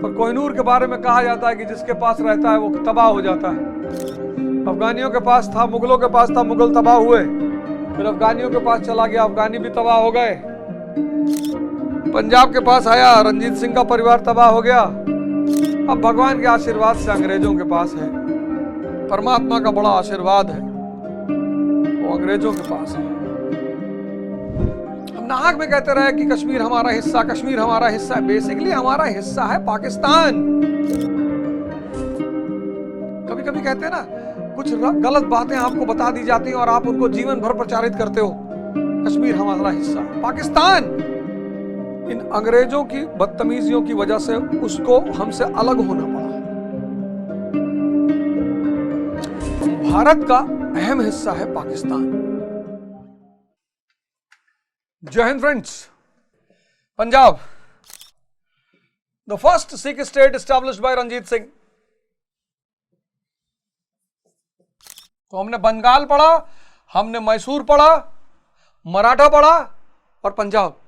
पर कोहिनूर के बारे में कहा जाता है कि जिसके पास रहता है वो तबाह हो जाता है। अफगानियों के पास था, मुगलों के पास था, मुगल तबाह हुए। फिर अफगानियों के पास चला गया, अफगानी भी तबाह हो गए। पंजाब के पास आया, रंजीत सिंह का परिवार तबाह हो गया। अब भगवान के आशीर्वाद से अंग्रेजों के पास है। परमात्मा का बड़ा आशीर्वाद है, वो अंग्रेजों के पास है। हम नाहक में कहते रहे कि कश्मीर हमारा हिस्सा, कश्मीर हमारा हिस्सा है। बेसिकली हमारा हिस्सा है पाकिस्तान। कभी कभी कहते हैं ना, कुछ गलत बातें आपको बता दी जाती हैं और आप उनको जीवन भर प्रचारित करते हो। कश्मीर हमारा हिस्सा, पाकिस्तान। इन अंग्रेजों की बदतमीजियों की वजह से उसको हमसे अलग होना पड़ा। भारत का अहम हिस्सा है पाकिस्तान। जय Hind friends. Punjab, the first Sikh state established by Ranjit Singh. तो हमने बंगाल पढ़ा, हमने मैसूर पढ़ा, मराठा पढ़ा और पंजाब।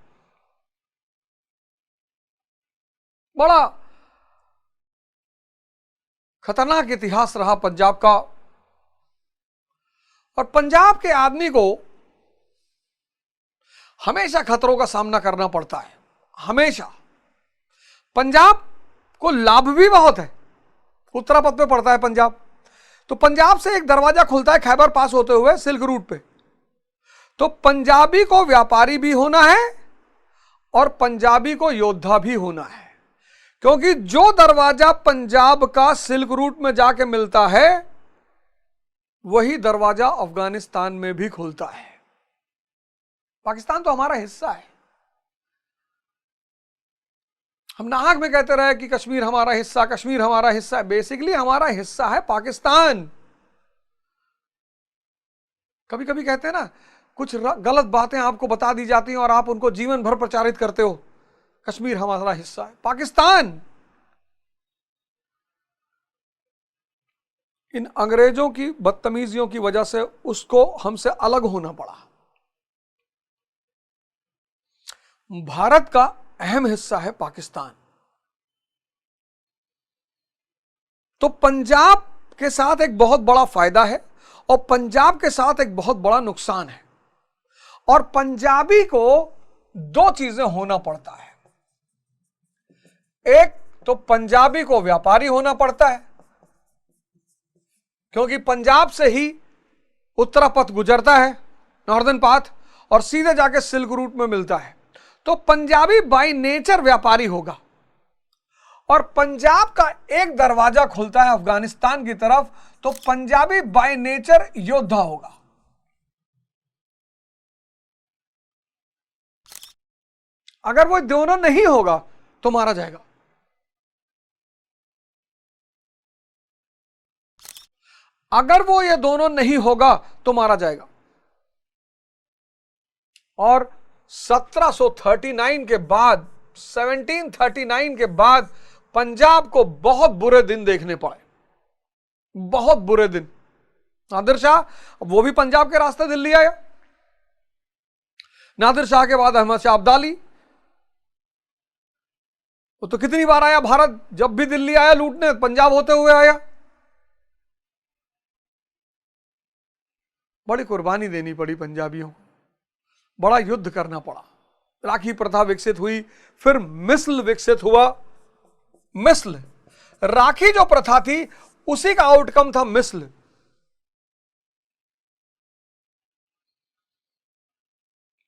बड़ा खतरनाक इतिहास रहा पंजाब का। और पंजाब के आदमी को हमेशा खतरों का सामना करना पड़ता है, हमेशा। पंजाब को लाभ भी बहुत है। उत्तरापथ पे पड़ता है पंजाब, तो पंजाब से एक दरवाजा खुलता है खैबर पास होते हुए सिल्क रूट पे। तो पंजाबी को व्यापारी भी होना है और पंजाबी को योद्धा भी होना है, क्योंकि जो दरवाजा पंजाब का सिल्क रूट में जाके मिलता है वही दरवाजा अफगानिस्तान में भी खुलता है। पाकिस्तान तो हमारा हिस्सा है। हम नाहक में कहते रहे कि कश्मीर हमारा हिस्सा, कश्मीर हमारा हिस्सा है। बेसिकली हमारा हिस्सा है पाकिस्तान। कभी कभी कहते हैं ना, कुछ गलत बातें आपको बता दी जाती हैं और आप उनको जीवन भर प्रचारित करते हो। कश्मीर हमारा हिस्सा है, पाकिस्तान। इन अंग्रेजों की बदतमीजियों की वजह से उसको हमसे अलग होना पड़ा। भारत का अहम हिस्सा है पाकिस्तान। तो पंजाब के साथ एक बहुत बड़ा फायदा है और पंजाब के साथ एक बहुत बड़ा नुकसान है। और पंजाबी को दो चीजें होना पड़ता है। एक तो पंजाबी को व्यापारी होना पड़ता है, क्योंकि पंजाब से ही उत्तरापथ गुजरता है, नॉर्दर्न पाथ, और सीधे जाके सिल्क रूट में मिलता है। तो पंजाबी बाय नेचर व्यापारी होगा। और पंजाब का एक दरवाजा खुलता है अफगानिस्तान की तरफ, तो पंजाबी बाय नेचर योद्धा होगा। अगर वो दोनों नहीं होगा तो मारा जाएगा। अगर वो ये दोनों नहीं होगा तो मारा जाएगा। और 1739 के बाद, 1739 के बाद पंजाब को बहुत बुरे दिन देखने पड़े, बहुत बुरे दिन। नादिर शाह, वो भी पंजाब के रास्ते दिल्ली आया। नादिर शाह के बाद अहमद शाह अब्दाली, वो तो कितनी बार आया भारत, जब भी दिल्ली आया लूटने पंजाब होते हुए आया। बड़ी कुर्बानी देनी पड़ी पंजाबियों को, बड़ा युद्ध करना पड़ा। राखी प्रथा विकसित हुई, फिर मिसल विकसित हुआ। मिसल, राखी जो प्रथा थी उसी का आउटकम था मिसल।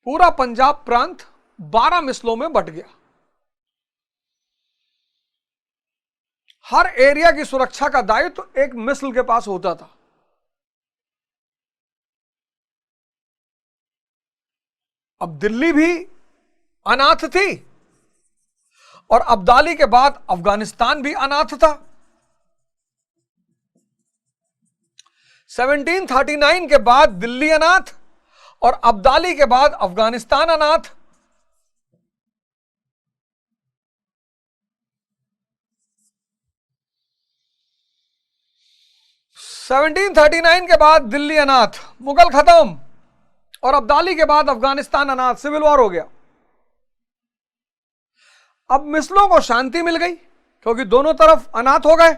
पूरा पंजाब प्रांत 12 मिसलों में बट गया। हर एरिया की सुरक्षा का दायित्व तो एक मिसल के पास होता था। अब दिल्ली भी अनाथ थी और अब्दाली के बाद अफगानिस्तान भी अनाथ था। 1739 के बाद दिल्ली अनाथ और अब्दाली के बाद अफगानिस्तान अनाथ। सेवनटीन 39 के बाद दिल्ली अनाथ, मुगल खत्म, और अब्दाली के बाद अफगानिस्तान अनाथ, सिविल वॉर हो गया। अब मिसलों को शांति मिल गई क्योंकि दोनों तरफ अनाथ हो गए।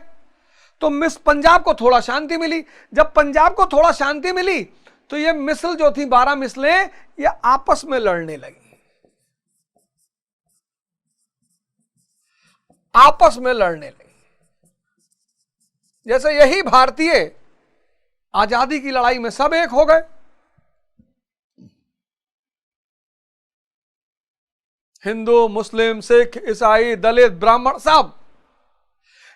तो मिस पंजाब को थोड़ा शांति मिली। जब पंजाब को थोड़ा शांति मिली तो ये मिसल जो थी 12 मिसलें ये आपस में लड़ने लगी, आपस में लड़ने लगी। जैसे यही भारतीय आजादी की लड़ाई में सब एक हो गए। हिंदू, मुस्लिम, सिख, ईसाई, दलित, ब्राह्मण सब।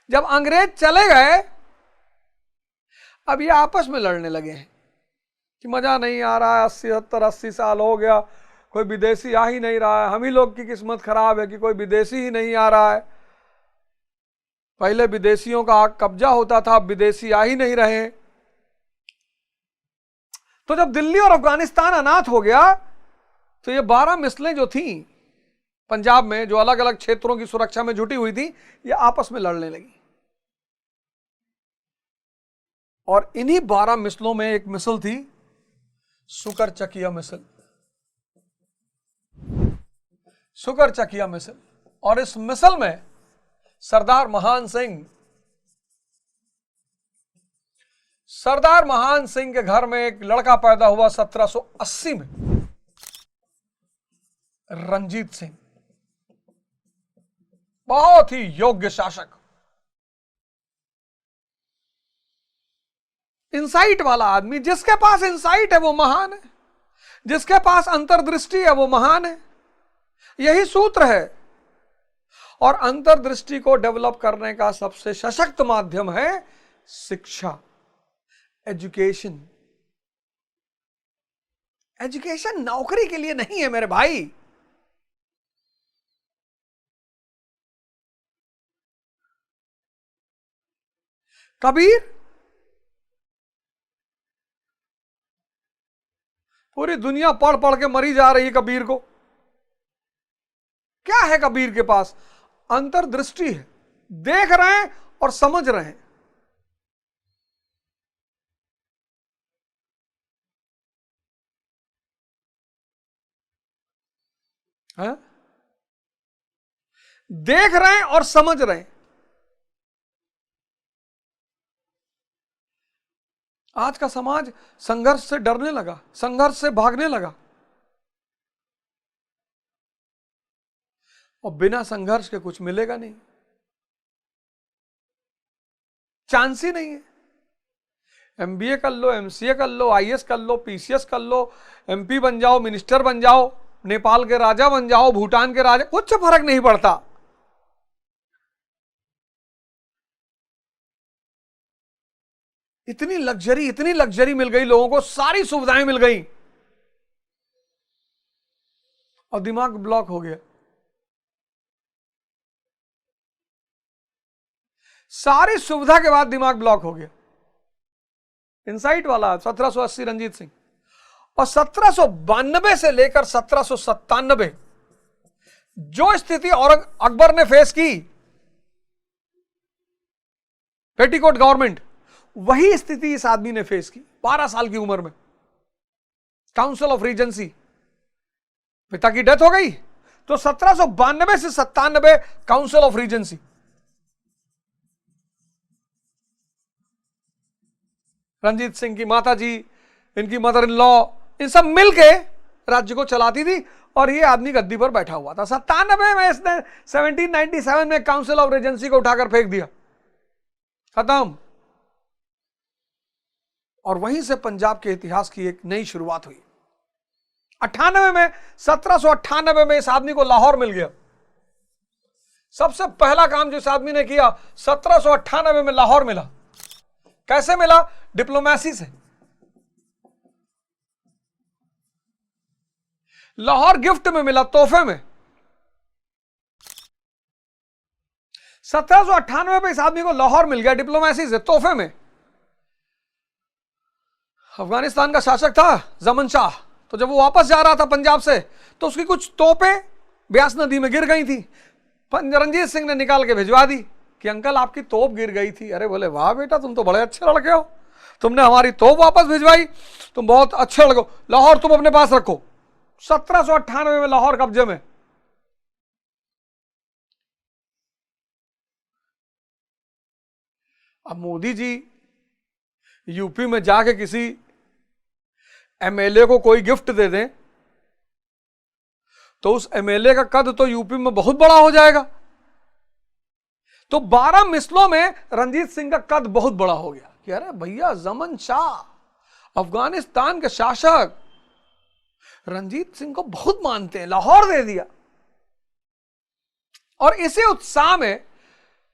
जब अंग्रेज चले गए अब ये आपस में लड़ने लगे हैं कि मजा नहीं आ रहा है, 80 साल हो गया, कोई विदेशी आ ही नहीं रहा है, हम ही लोग की किस्मत खराब है कि कोई विदेशी ही नहीं आ रहा है। पहले विदेशियों का कब्जा होता था, अब विदेशी आ ही नहीं रहे। तो जब दिल्ली और अफगानिस्तान अनाथ हो गया तो ये 12 मिसलें जो थी पंजाब में, जो अलग अलग क्षेत्रों की सुरक्षा में जुटी हुई थी, ये आपस में लड़ने लगी। और इन्हीं 12 मिसलों में एक मिसल थी सुकर चकिया मिसल, सुकर चकिया मिसल। और इस मिसल में सरदार महान सिंह के घर में एक लड़का पैदा हुआ 1780 में, रंजीत सिंह। बहुत ही योग्य शासक, इंसाइट वाला आदमी। जिसके पास इंसाइट है वो महान है, जिसके पास अंतर्दृष्टि है वो महान है। यही सूत्र है। और अंतर्दृष्टि को डेवलप करने का सबसे सशक्त माध्यम है शिक्षा, एजुकेशन। एजुकेशन नौकरी के लिए नहीं है मेरे भाई। कबीर पूरी दुनिया पढ़ पढ़ के मरी जा रही है कबीर को। क्या है कबीर के पास? अंतर्दृष्टि है, देख रहे हैं और समझ रहे हैं। है? देख रहे हैं और समझ रहे हैं। आज का समाज संघर्ष से डरने लगा, संघर्ष से भागने लगा। और बिना संघर्ष के कुछ मिलेगा नहीं, चांस ही नहीं है। एमबीए कर लो, एमसीए कर लो, आईएएस कर लो, पीसीएस कर लो, एमपी बन जाओ, मिनिस्टर बन जाओ, नेपाल के राजा बन जाओ, भूटान के राजा, कुछ फर्क नहीं पड़ता। इतनी लग्जरी मिल गई लोगों को, सारी सुविधाएं मिल गई और दिमाग ब्लॉक हो गया। सारी सुविधा के बाद दिमाग ब्लॉक हो गया। इंसाइट वाला 1780 रंजीत सिंह। और 1792 से लेकर 1797 जो स्थिति और अकबर ने फेस की, पेटीकोट गवर्नमेंट, वही स्थिति इस आदमी ने फेस की 12 साल की उम्र में। काउंसिल ऑफ रीजेंसी, पिता की डेथ हो गई तो 1792 से 97 council of regency. Ranjit Singh की माता जी, इनकी मदर इन लॉ, इन सब मिलके राज्य को चलाती थी और ये आदमी गद्दी पर बैठा हुआ था। 97 में इसने 1797 में काउंसिल ऑफ रीजेंसी को उठाकर फेंक दिया, खत्म। और वहीं से पंजाब के इतिहास की एक नई शुरुआत हुई। 98 में 1798 में इस आदमी को लाहौर मिल गया। सबसे पहला काम जो इस आदमी ने किया, 1798 में लाहौर मिला। कैसे मिला? डिप्लोमेसी से। लाहौर गिफ्ट में मिला, तोहफे में। 1798 में इस आदमी को लाहौर मिल गया डिप्लोमेसी से, तोहफे में। अफगानिस्तान का शासक था जमन शाह, तो जब वो वापस जा रहा था पंजाब से तो उसकी कुछ तोपें ब्यास नदी में गिर गई थी। रंजीत सिंह ने निकाल के भिजवा दी कि अंकल आपकी तोप गिर गई थी। अरे बोले वाह बेटा, तुम तो बड़े अच्छे लड़के हो, तुमने हमारी तोप वापस भिजवाई, तुम बहुत अच्छे लड़के हो, लाहौर तुम अपने पास रखो। 1798 में लाहौर कब्जे में। अब मोदी जी यूपी में जाके किसी एमएलए को कोई गिफ्ट दे दें तो उस एमएलए का कद तो यूपी में बहुत बड़ा हो जाएगा। तो 12 मिसलों में रंजीत सिंह का कद बहुत बड़ा हो गया कि अरे भैया, जमन शाह अफगानिस्तान के शासक रंजीत सिंह को बहुत मानते हैं, लाहौर दे दिया। और इसी उत्साह में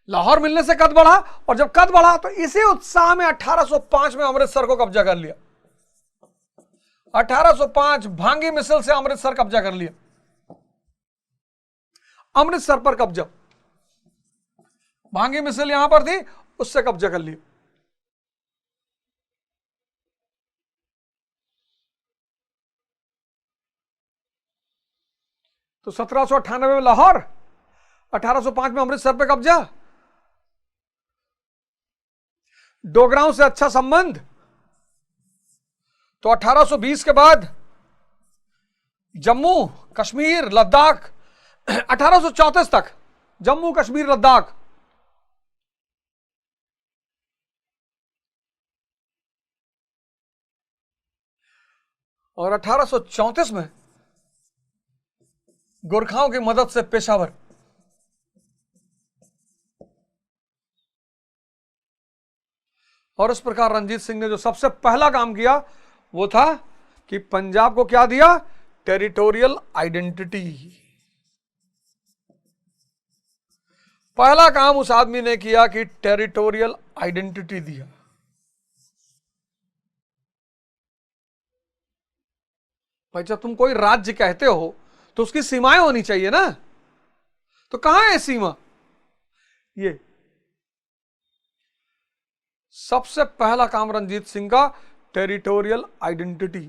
लाहौर मिलने से कद बढ़ा, और जब कद बढ़ा तो इसी उत्साह में 1805 में अमृतसर को कब्जा कर लिया। 1805 भांगी मिसल से अमृतसर कब्जा कर लिया। अमृतसर पर कब्जा, भांगी मिसल यहां पर थी, उससे कब्जा कर लिया। तो 1798 में लाहौर, 1805 में अमृतसर पे कब्जा, डोगराओं से अच्छा संबंध। तो 1820 के बाद जम्मू कश्मीर लद्दाख, 1834 तक जम्मू कश्मीर लद्दाख, और 1834 में गोरखाओं की मदद से पेशावर। और इस प्रकार रंजीत सिंह ने जो सबसे पहला काम किया वो था कि पंजाब को क्या दिया? Territorial identity. पहला काम उस आदमी ने किया कि टेरिटोरियल आइडेंटिटी दिया। भाई, जब तुम कोई राज्य कहते हो तो उसकी सीमाएं होनी चाहिए ना। तो कहां है सीमा? ये सबसे पहला काम रंजीत सिंह का, टेरिटोरियल आइडेंटिटी।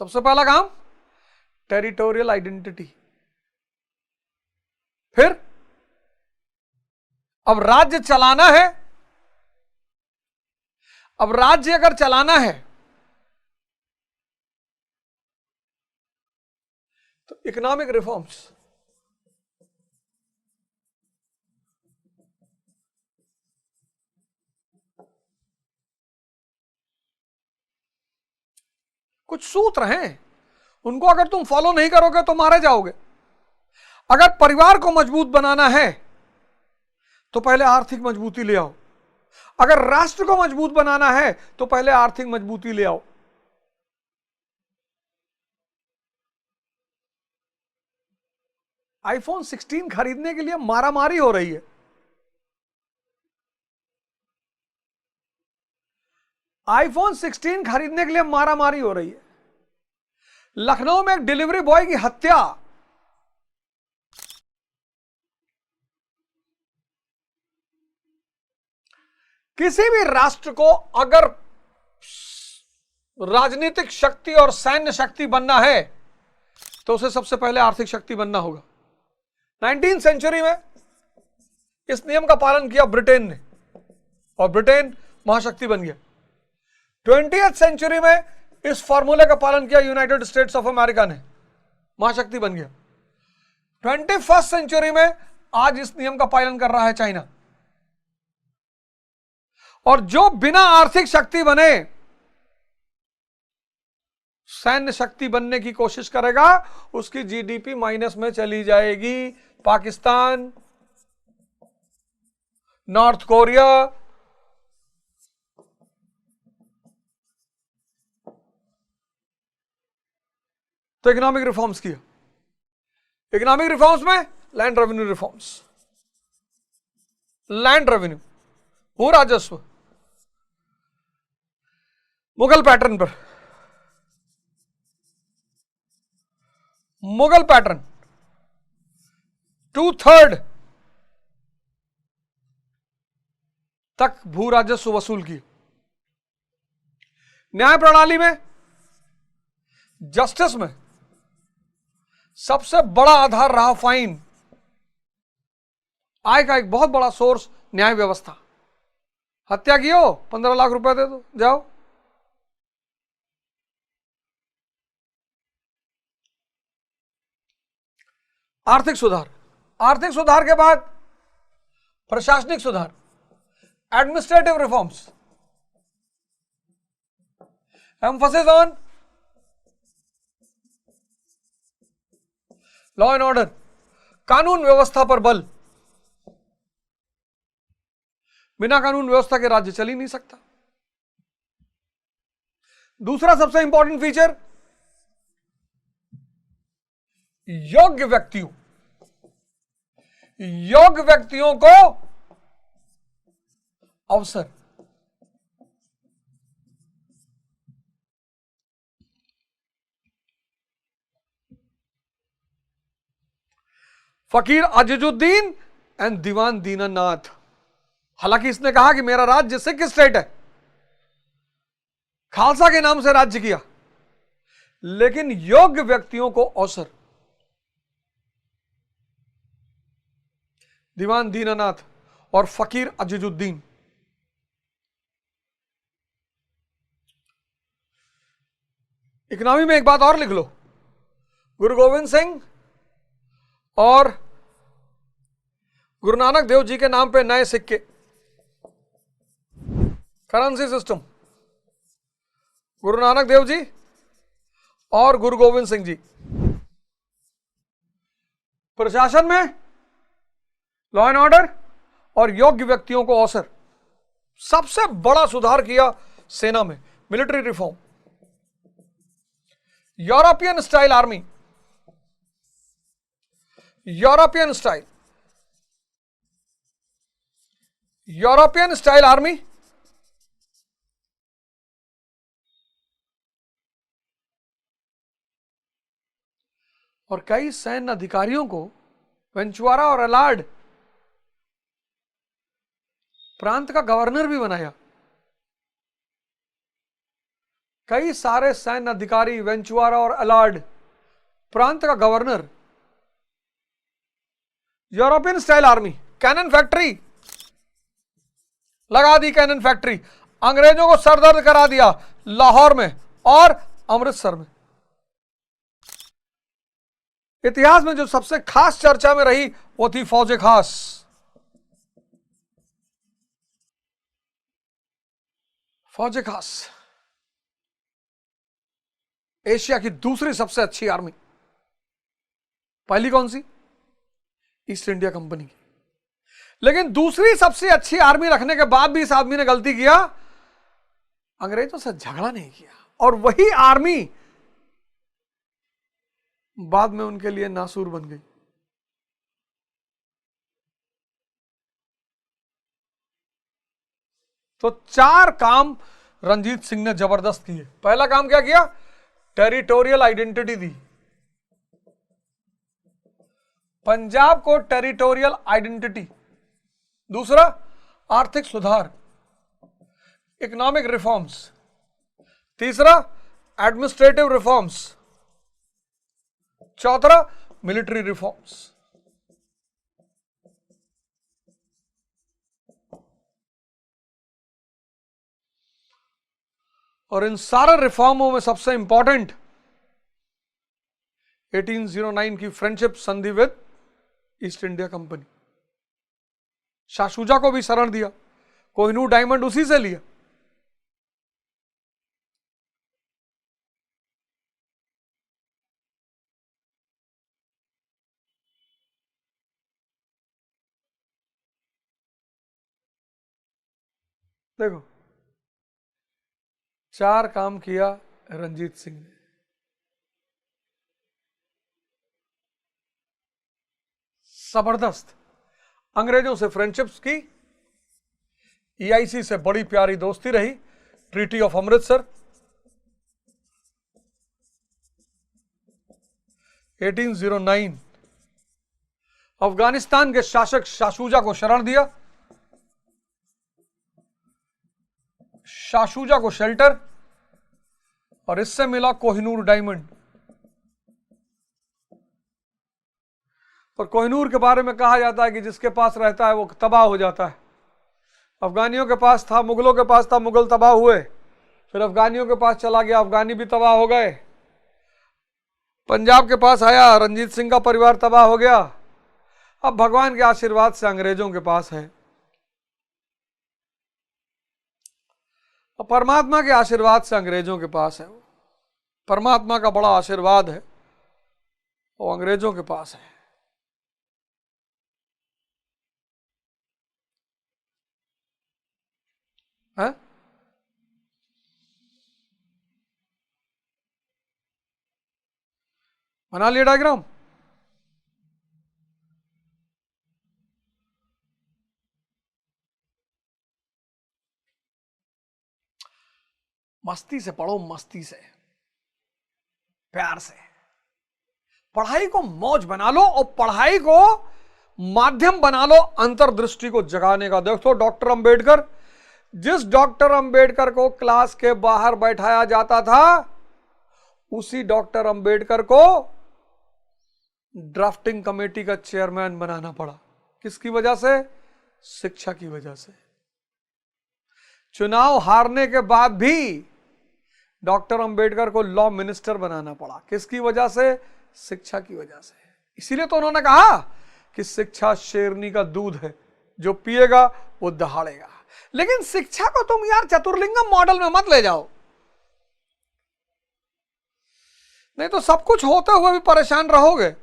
सबसे पहला काम टेरिटोरियल आइडेंटिटी। फिर अब राज्य चलाना है, अब राज्य अगर चलाना है तो इकोनॉमिक रिफॉर्म्स। कुछ सूत्र हैं, उनको अगर तुम फॉलो नहीं करोगे तो मारे जाओगे। अगर परिवार को मजबूत बनाना है तो पहले आर्थिक मजबूती ले आओ। अगर राष्ट्र को मजबूत बनाना है तो पहले आर्थिक मजबूती ले आओ। आईफोन 16 खरीदने के लिए मारामारी हो रही है। आईफोन 16 खरीदने के लिए मारामारी हो रही है। लखनऊ में एक डिलीवरी बॉय की हत्या। किसी भी राष्ट्र को अगर राजनीतिक शक्ति और सैन्य शक्ति बनना है तो उसे सबसे पहले आर्थिक शक्ति बनना होगा। 19वीं सेंचुरी में इस नियम का पालन किया ब्रिटेन ने और ब्रिटेन महाशक्ति बन गया। 20वीं सेंचुरी में इस फॉर्मूले का पालन किया यूनाइटेड स्टेट्स ऑफ अमेरिका ने, महाशक्ति बन गया। 21वीं सेंचुरी में आज इस नियम का पालन कर रहा है चाइना। और जो बिना आर्थिक शक्ति बने सैन्य शक्ति बनने की कोशिश करेगा उसकी जीडीपी माइनस में चली जाएगी। पाकिस्तान, नॉर्थ कोरिया, तो इकोनॉमिक रिफॉर्म्स किया। इकोनॉमिक रिफॉर्म्स में land revenue reforms, land revenue, भू राजस्व मुगल पैटर्न पर, मुगल पैटर्न 2/3 तक भू राजस्व वसूल किया। न्याय प्रणाली में, जस्टिस में सबसे बड़ा आधार रहा फाइन। आय का एक बहुत बड़ा सोर्स न्याय व्यवस्था। हत्या की हो 15 लाख रुपए दे दो, जाओ। आर्थिक सुधार, आर्थिक सुधार के बाद प्रशासनिक सुधार, administrative reforms, emphasis on law and order, कानून व्यवस्था पर बल। बिना कानून व्यवस्था के राज्य चल ही नहीं सकता। दूसरा सबसे इंपॉर्टेंट फीचर, योग्य व्यक्तियों, योग्य व्यक्तियों को अवसर। फकीर अजीजुद्दीन एंड दीवान दीनानाथ। हालांकि इसने कहा कि मेरा राज्य सिख स्टेट है, खालसा के नाम से राज्य किया, लेकिन योग्य व्यक्तियों को अवसर। दीवान दीनानाथ और फकीर अजीजुद्दीन। इकोनॉमी में एक बात और लिख लो, गुरु गोविंद सिंह और गुरु नानक देव जी के नाम पे नए सिक्के, करेंसी सिस्टम, गुरु नानक देव जी और गुरु गोविंद सिंह जी। प्रशासन में लॉ एंड ऑर्डर और योग्य व्यक्तियों को अवसर। सबसे बड़ा सुधार किया सेना में, military reform, European style army, European style army, और कई सैन्य अधिकारियों को वेंचुआरा और अलार्ड प्रांत का गवर्नर भी बनाया। कई सारे सैन्य अधिकारी वेंचुआरा और अलार्ड प्रांत का गवर्नर। European style army, cannon factory लगा दी, कैनन फैक्ट्री, अंग्रेजों को सरदर्द करा दिया लाहौर में और अमृतसर में। इतिहास में जो सबसे खास चर्चा में रही वो थी फौज खास। फौज खास एशिया की दूसरी सबसे अच्छी आर्मी। पहली कौन सी? ईस्ट इंडिया कंपनी की। लेकिन दूसरी सबसे अच्छी आर्मी रखने के बाद भी इस आदमी ने गलती किया, अंग्रेजों से झगड़ा नहीं किया, और वही आर्मी बाद में उनके लिए नासूर बन गई। तो 4 काम रंजीत सिंह ने जबरदस्त किए। पहला काम क्या किया? टेरिटोरियल आइडेंटिटी दी, पंजाब को टेरिटोरियल आइडेंटिटी। दूसरा, आर्थिक सुधार, इकोनॉमिक रिफॉर्म्स। तीसरा, एडमिनिस्ट्रेटिव रिफॉर्म्स। चौथा, मिलिट्री रिफॉर्म्स। और इन सारे रिफॉर्मों में सबसे इंपॉर्टेंट 1809 की फ्रेंडशिप संधि with east India company. Shah Shuja को भी शरण दिया, कोहिनूर डायमंड उसी से लिया। देखो, 4 काम किया रंजीत सिंह ने। जबरदस्त। अंग्रेजों से फ्रेंडशिप्स की, ईआईसी से बड़ी प्यारी दोस्ती रही, ट्रीटी ऑफ अमृतसर 1809। अफगानिस्तान के शासक शाह शुजा को शरण दिया, शाह शुजा को शेल्टर, और इससे मिला कोहिनूर डायमंड। और कोहिनूर के बारे में कहा जाता है कि जिसके पास रहता है वो तबाह हो जाता है। अफगानियों के पास था, मुगलों के पास था, मुगल तबाह हुए, फिर अफगानियों के पास चला गया, अफगानी भी तबाह हो गए। पंजाब के पास आया, रंजीत सिंह का परिवार तबाह हो गया। अब भगवान के आशीर्वाद से अंग्रेजों के पास है, और परमात्मा के आशीर्वाद से अंग्रेजों के पास है। परमात्मा का बड़ा आशीर्वाद है, वो अंग्रेजों के पास है। है? बना लिया डायग्राम? मस्ती से पढ़ो, मस्ती से, प्यार से। पढ़ाई को मौज बना लो और पढ़ाई को माध्यम बना लो अंतर्दृष्टि को जगाने का। देखो डॉक्टर अंबेडकर, जिस डॉक्टर अंबेडकर को क्लास के बाहर बैठाया जाता था, उसी डॉक्टर अंबेडकर को ड्राफ्टिंग कमेटी का चेयरमैन बनाना पड़ा। किसकी वजह से? शिक्षा की वजह से। चुनाव हारने के बाद भी डॉक्टर अंबेडकर को लॉ मिनिस्टर बनाना पड़ा। किसकी वजह से? शिक्षा की वजह से। इसीलिए तो उन्होंने कहा कि शिक्षा शेरनी का दूध है, जो पिएगा वो दहाड़ेगा। लेकिन शिक्षा को तुम यार चतुर्लिंगम मॉडल में मत ले जाओ, नहीं तो सब कुछ होते हुए भी परेशान रहोगे।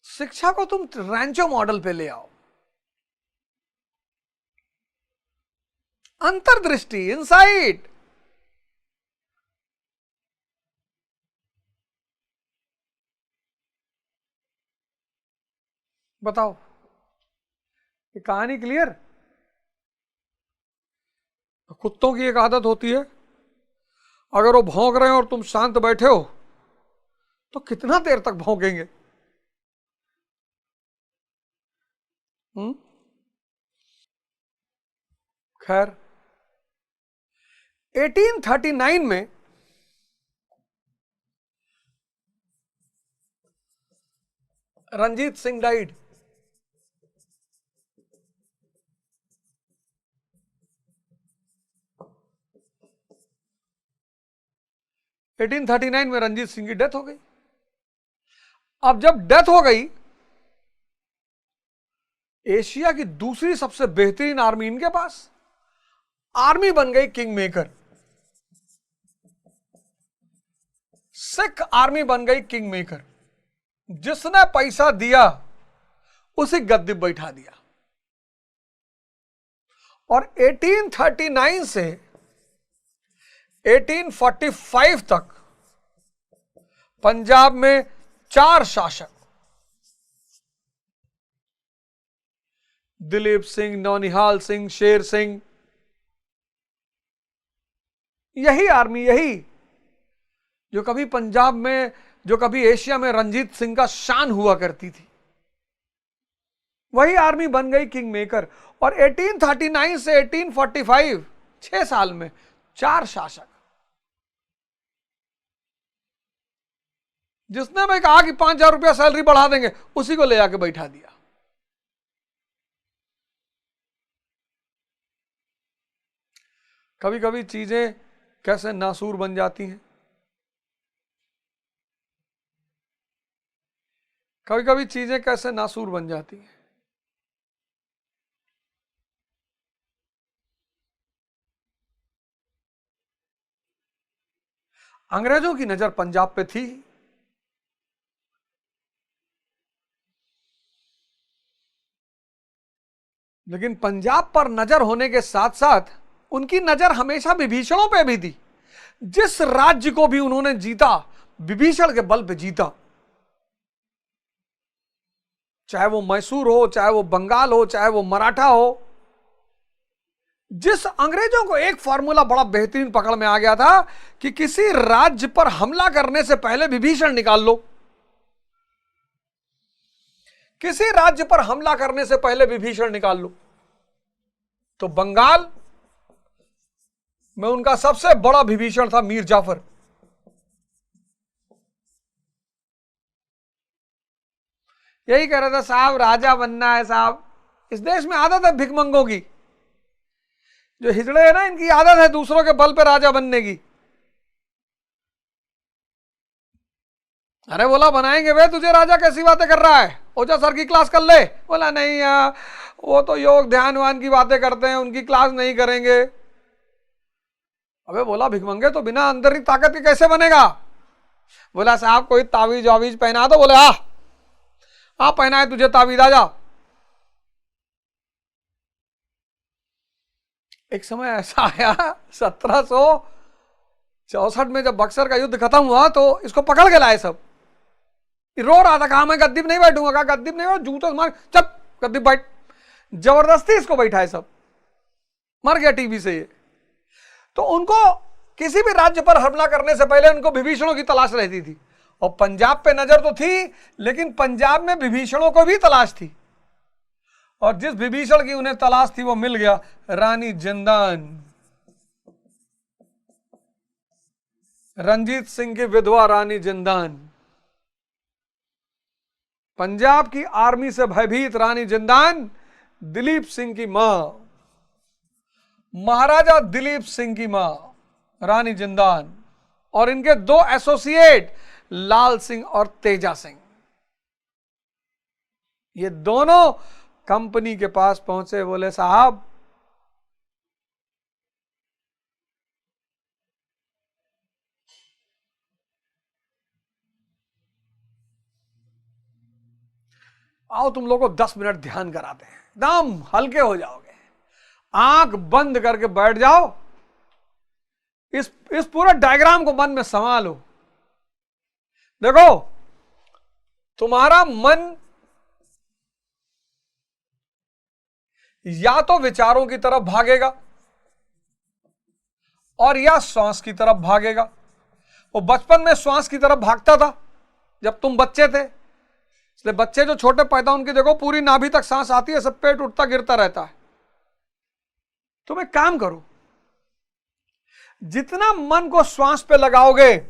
शिक्षा को तुम रैंचो मॉडल पे ले आओ। अंतर्दृष्टि, इनसाइट। बताओ, ये कहानी क्लियर? कुत्तों की एक आदत होती है, अगर वो भौंक रहे हैं और तुम शांत बैठे हो तो कितना देर तक भौंकेंगे? खैर, 1839 में रंजीत सिंह डाइड। एटीन 1839 में रंजीत सिंह की डेथ हो गई। अब जब डेथ हो गई, एशिया की दूसरी सबसे बेहतरीन आर्मी इनके पास, आर्मी बन गई किंग मेकर। सिख आर्मी बन गई किंग मेकर। जिसने पैसा दिया उसे गद्दी बैठा दिया। और 1839 से 1845 तक पंजाब में 4 शासक, दिलीप सिंह, नौनिहाल सिंह, शेर सिंह, यही आर्मी, यही जो कभी पंजाब में, जो कभी एशिया में रंजीत सिंह का शान हुआ करती थी, वही आर्मी बन गई किंग मेकर। और 1839 से 1845, 6 साल में 4 शासक। जिसने मैं कहा कि 5,000 रुपया सैलरी बढ़ा देंगे, उसी को ले जाके बैठा दिया। कभी कभी चीजें कैसे नासूर बन जाती हैं, कभी कभी चीजें कैसे नासूर बन जाती हैं। अंग्रेजों की नजर पंजाब पे थी, लेकिन पंजाब पर नजर होने के साथ साथ उनकी नजर हमेशा विभीषणों पे भी थी। जिस राज्य को भी उन्होंने जीता, विभीषण के बल पे जीता। चाहे वो मैसूर हो, चाहे वो बंगाल हो, चाहे वो मराठा हो। जिस अंग्रेजों को एक फॉर्मूला बड़ा बेहतरीन पकड़ में आ गया था कि किसी राज्य पर हमला करने से पहले विभीषण निकाल लो, किसी राज्य पर हमला करने से पहले विभीषण निकाल लो। तो बंगाल में उनका सबसे बड़ा विभीषण था मीर जाफर। यही कह रहा था, साहब राजा बनना है साहब। इस देश में आदत है भिखमंगों की। जो हिजड़े है ना, इनकी आदत है दूसरों के बल पे राजा बनने की। अरे बोला बनाएंगे वे तुझे राजा, कैसी बातें कर रहा है, ओझा सर की क्लास कर ले। बोला नहीं वो तो योग ध्यान वान की बातें करते हैं, उनकी क्लास नहीं करेंगे। अबे बोला भिखमंगे तो बिना अंदर की ताकत के कैसे बनेगा। बोला साहब कोई तावीज वावीज पहना दो। बोले आ पहना है तुझे तावीज, आ जा। एक समय ऐसा आया 1764 में जब बक्सर का युद्ध खत्म हुआ तो इसको पकड़ के लाए सब। रो रहा था, कहा मैं गद्दी में नहीं बैठूंगा, कहा गद्दी में नहीं बैठ, जूते मार, चप गद्दी बैठ। जबरदस्ती इसको बैठाए सब, मर गया टीबी से ये। तो उनको किसी भी राज्य पर हमला करने से पहले उनको विभीषणों की तलाश रहती थी। और पंजाब पे नजर तो थी, लेकिन पंजाब में विभीषणों को भी तलाश थी। और जिस विभीषण की उन्हें तलाश थी वो मिल गया, रानी जिंदान, रंजीत सिंह की विधवा रानी जिंदान। पंजाब की आर्मी से भयभीत रानी जिंदान दिलीप सिंह की मां, महाराजा दिलीप सिंह की मां रानी जिंदान, और इनके दो एसोसिएट लाल सिंह और तेजा सिंह, ये दोनों कंपनी के पास पहुंचे। बोले साहब आओ तुम लोगों को 10 मिनट ध्यान कराते हैं, एकदम हल्के हो जाओगे, आंख बंद करके बैठ जाओ, इस पूरे डायग्राम को मन में समा लो। देखो तुम्हारा मन या तो विचारों की तरफ भागेगा और या श्वास की तरफ भागेगा। वो बचपन में श्वास की तरफ भागता था जब तुम बच्चे थे, इसलिए बच्चे जो छोटे पैदा उनकी देखो पूरी नाभि तक सांस आती है, सब पेट उठता गिरता रहता है। तुम एक काम करो, जितना मन को श्वास पे लगाओगे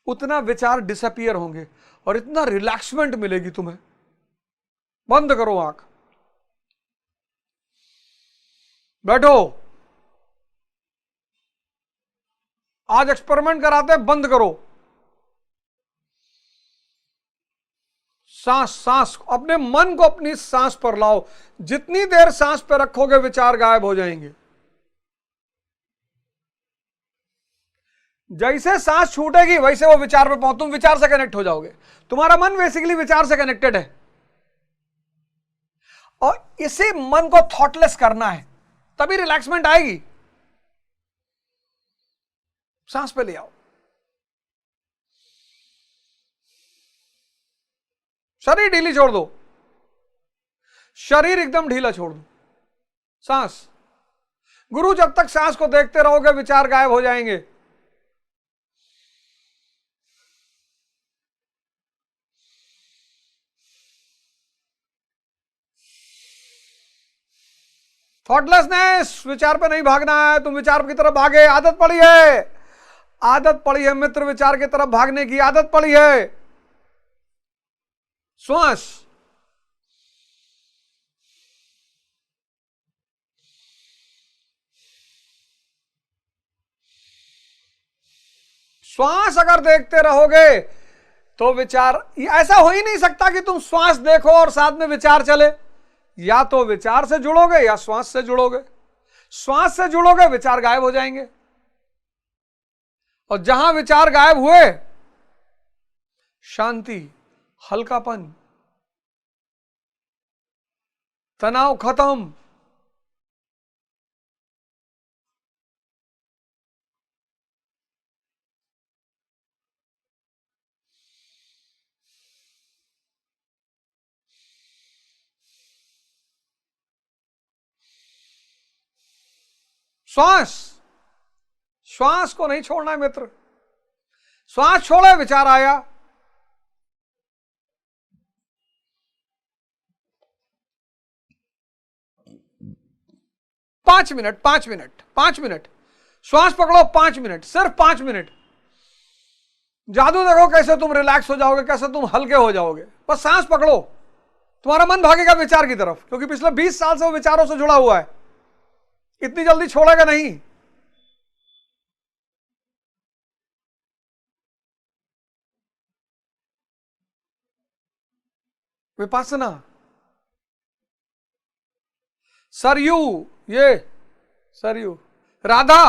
उतना विचार डिसअपियर होंगे और इतना रिलैक्समेंट मिलेगी तुम्हें। बंद करो आंख, बैठो, आज एक्सपेरिमेंट कराते हैं, बंद करो, सांस सांस अपने मन को अपनी सांस पर लाओ। जितनी देर सांस पर रखोगे विचार गायब हो जाएंगे। जैसे सांस छूटेगी वैसे वो विचार पे पहुंच, तुम विचार से कनेक्ट हो जाओगे। तुम्हारा मन बेसिकली विचार से कनेक्टेड है और इसी मन को थॉटलेस करना है, तभी रिलैक्समेंट आएगी। सांस पे ले आओ, शरीर ढीली छोड़ दो, शरीर एकदम ढीला छोड़ दो, सांस। गुरु जब तक सांस को देखते रहोगे विचार गायब हो जाएंगे। थॉटलेसनेस, विचार पे नहीं भागना है, तुम विचार की तरफ भागे, आदत पड़ी है, आदत पड़ी है मित्र, विचार की तरफ भागने की आदत पड़ी है। श्वास, श्वास अगर देखते रहोगे तो विचार, ऐसा हो ही नहीं सकता कि तुम श्वास देखो और साथ में विचार चले। या तो विचार से जुड़ोगे या श्वास से जुड़ोगे। श्वास से जुड़ोगे विचार गायब हो जाएंगे, और जहां विचार गायब हुए शांति, हल्कापन, तनाव खत्म। श्वास, श्वास को नहीं छोड़ना है मित्र। श्वास छोड़े विचार आया, पांच मिनट श्वास पकड़ो, 5 मिनट, सिर्फ 5 मिनट। जादू देखो कैसे तुम रिलैक्स हो जाओगे, कैसे तुम हल्के हो जाओगे। बस सांस पकड़ो, तुम्हारा मन भागेगा विचार की तरफ, क्योंकि पिछले 20 साल से वो विचारों से जुड़ा हुआ है। इतनी जल्दी छोड़ेगा नहीं। विपासना, सरयू, ये सरयू, राधा,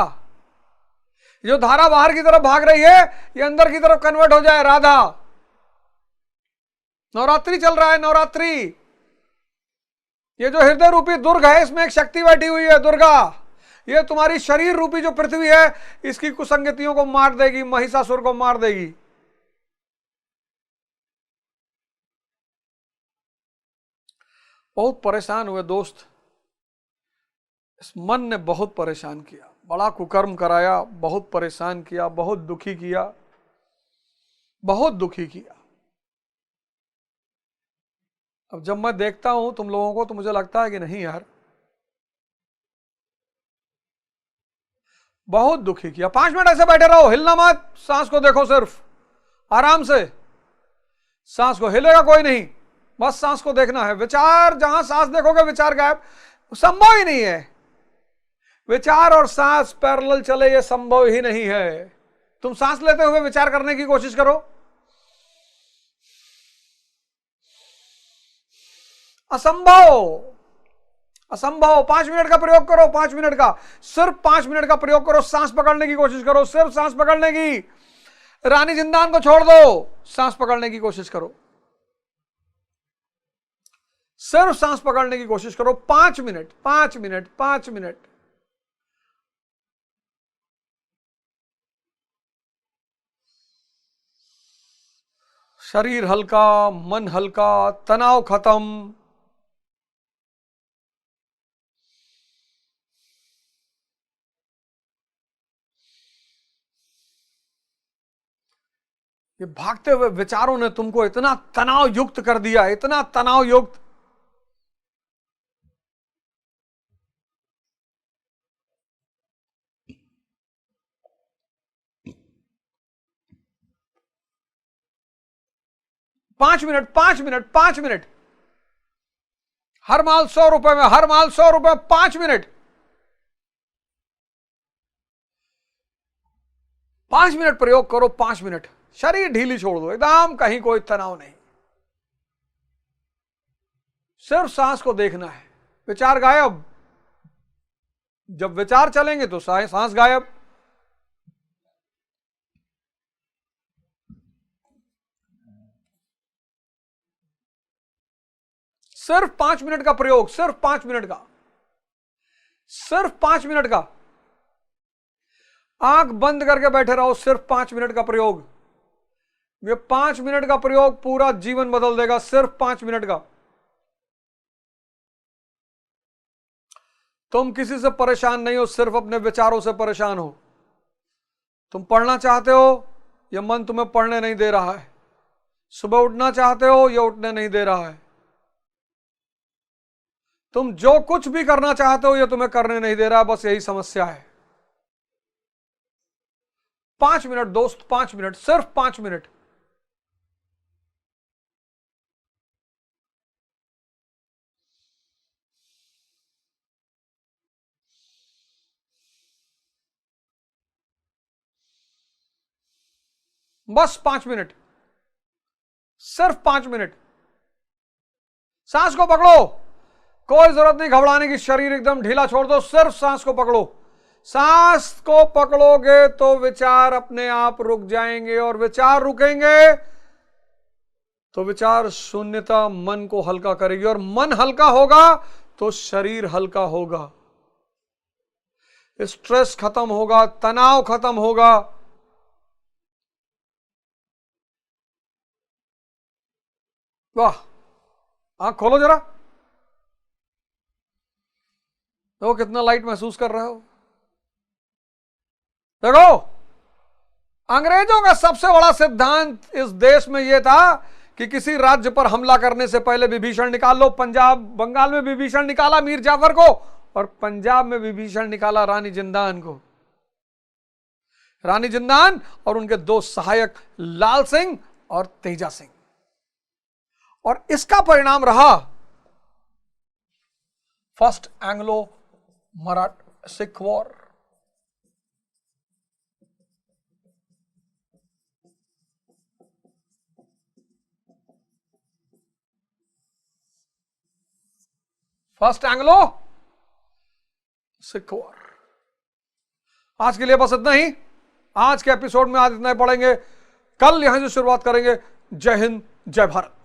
जो धारा बाहर की तरफ भाग रही है ये अंदर की तरफ कन्वर्ट हो जाए, राधा। नवरात्रि चल रहा है, नवरात्रि। ये जो हृदय रूपी दुर्ग है इसमें एक शक्ति बैठी हुई है, दुर्गा। ये तुम्हारी शरीर रूपी जो पृथ्वी है इसकी कुसंगतियों को मार देगी, महिषासुर को मार देगी। बहुत परेशान हुए दोस्त, इस मन ने बहुत परेशान किया, बड़ा कुकर्म कराया, बहुत परेशान किया, बहुत दुखी किया, बहुत दुखी किया। अब जब मैं देखता हूं तुम लोगों को तो मुझे लगता है कि नहीं यार, बहुत दुखी किया। 5 मिनट ऐसे बैठे रहो, हिलना मत, सांस को देखो, सिर्फ आराम से सांस को, हिलेगा कोई नहीं, बस सांस को देखना है। विचार जहां सांस देखोगे विचार गायब, संभव ही नहीं है। विचार और सांस पैरेलल चले, ये संभव ही नहीं है। तुम सांस लेते हुए विचार करने की कोशिश करो, असंभव, असंभव। 5 मिनट का प्रयोग करो, 5 मिनट का, सिर्फ 5 मिनट का प्रयोग करो। सांस पकड़ने की कोशिश करो, सिर्फ सांस पकड़ने की। रानी जिंदान को छोड़ दो, सांस पकड़ने की कोशिश करो, सिर्फ सांस पकड़ने की कोशिश करो। 5 मिनट, 5 मिनट, 5 मिनट। शरीर हल्का, मन हल्का, तनाव खत्म। ये भागते हुए विचारों ने तुमको इतना तनाव युक्त कर दिया, इतना तनाव युक्त। पांच मिनट, 5 मिनट, 5 मिनट। हर माल 100 रुपए में, हर माल 100 रुपए, 5 मिनट, 5 मिनट प्रयोग करो, 5 मिनट। शरीर ढीली छोड़ दो एकदम, कहीं कोई तनाव नहीं, सिर्फ सांस को देखना है। विचार गायब, जब विचार चलेंगे तो सांस गायब। सिर्फ 5 मिनट का प्रयोग, सिर्फ 5 मिनट का, सिर्फ 5 मिनट का। आंख बंद करके बैठे रहो, सिर्फ 5 मिनट का प्रयोग। ये 5 मिनट का प्रयोग पूरा जीवन बदल देगा, सिर्फ 5 मिनट का। तुम किसी से परेशान नहीं हो, सिर्फ अपने विचारों से परेशान हो। तुम पढ़ना चाहते हो, यह मन तुम्हें पढ़ने नहीं दे रहा है। सुबह उठना चाहते हो, यह उठने नहीं दे रहा है। तुम जो कुछ भी करना चाहते हो, यह तुम्हें करने नहीं दे रहा, बस यही समस्या है। 5 मिनट दोस्त, 5 मिनट, सिर्फ 5 मिनट। बस 5 मिनट, सिर्फ 5 मिनट। सांस को पकड़ो, कोई जरूरत नहीं घबराने की, शरीर एकदम ढीला छोड़ दो, सिर्फ सांस को पकड़ो। सांस को पकड़ोगे तो विचार अपने आप रुक जाएंगे, और विचार रुकेंगे तो विचार शून्यता मन को हल्का करेगी, और मन हल्का होगा तो शरीर हल्का होगा, स्ट्रेस खत्म होगा, तनाव खत्म होगा। वाह, आंख खोलो जरा, देखो कितना लाइट महसूस कर रहे हो। देखो, अंग्रेजों का सबसे बड़ा सिद्धांत इस देश में यह था कि किसी राज्य पर हमला करने से पहले विभीषण निकाल लो। पंजाब, बंगाल में विभीषण निकाला मीर जाफर को, और पंजाब में विभीषण निकाला रानी जिंदान को। रानी जिंदान और उनके 2 सहायक लाल सिंह और तेजा सिंह। और इसका परिणाम रहा first Anglo Sikh war, first Anglo Sikh war. आज के लिए बस इतना ही। आज के एपिसोड में आज इतना ही पढ़ेंगे, कल यहां से शुरुआत करेंगे। जय हिंद, जय भारत।